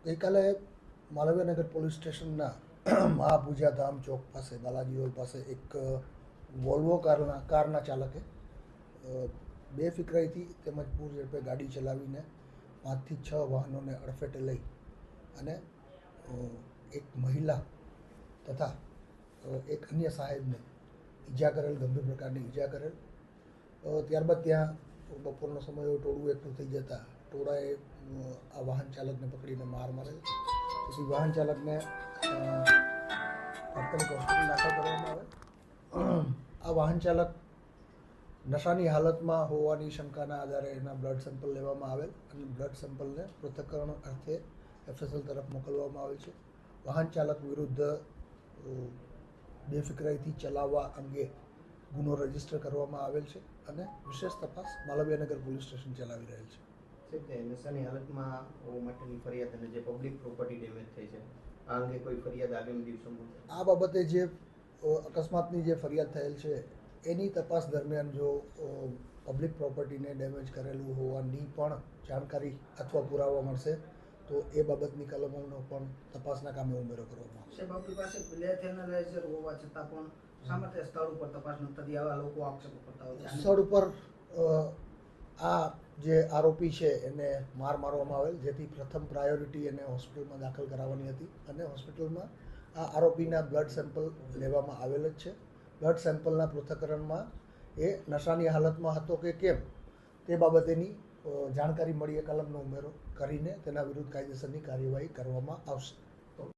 ગઈકાલે માલવીયનગર પોલીસ સ્ટેશનના મહાપૂજા ધામ ચોક પાસે બાલાજી રોડ પાસે એક વોલ્વો કારના ચાલકે બેફિકરાઈથી તેમજ પૂર ઝડપે ગાડી ચલાવીને 5 થી 6 વાહનોને અડફેટે લઈ અને એક મહિલા તથા એક અન્ય સાહેબને ઈજા કરેલ, ગંભીર પ્રકારની ઈજા કરેલ. ત્યારબાદ ત્યાં બપોરનો સમય ટોળું એકઠું થઈ જતા ટોળાએ આ વાહન ચાલકને પકડીને માર મારેલ. તેથી વાહન ચાલકને તાત્કાલિક હોસ્પિટલ દાખલ કરવામાં આવે. આ વાહન ચાલક નશાની હાલતમાં હોવાની શંકાના આધારે એના બ્લડ સેમ્પલ લેવામાં આવેલ અને બ્લડ સેમ્પલને પૃથ્થકરણ અર્થે FSL તરફ મોકલવામાં આવેલ છે. વાહન ચાલક વિરુદ્ધ બેફિકરાઈથી ચલાવવા અંગે ગુનો રજીસ્ટર કરવામાં આવેલ છે અને વિશેષ તપાસ માલવીયનગર પોલીસ સ્ટેશન ચલાવી રહેલ છે. નશાની હાલતમાં હોવા માટેની ફરિયાદ અને જે પબ્લિક પ્રોપર્ટી ડેમેજ થઈ છે, આ અંગે કોઈ ફરિયાદ આગામી દિવસોમાં? આ બાબતે જે અકસ્માતની જે ફરિયાદ થયેલ છે એની તપાસ દરમિયાન જો પબ્લિક પ્રોપર્ટીને ડેમેજ કરેલું હોવાની પણ જાણકારી અથવા પુરાવા મળશે તો એ બાબતની કલમોનો પણ તપાસના કામે ઉમેરો કરવામાં આવશે. આપણી પાસે ડેથ એનાલાઇઝર હોવા છતાં પણ શા માટે સ્થળ ઉપર તપાસ ન થતી, આવા લોકો આક્ષેપો કરતા હોય છે? સ્થળ ઉપર આ જે આરોપી છે એને માર મારવામાં આવેલ, જેથી પ્રથમ પ્રાયોરિટી એને હોસ્પિટલમાં દાખલ કરાવવાની હતી અને હોસ્પિટલમાં આ આરોપીના બ્લડ સેમ્પલ લેવામાં આવેલ જ છે. બ્લડ સેમ્પલના પૃથ્થકરણમાં એ નશાની હાલતમાં હતો કે કેમ તે બાબતેની જાણકારી મળીએ કલમનો ઉમેરો કરીને તેના વિરુદ્ધ કાયદેસરની કાર્યવાહી કરવામાં આવશે.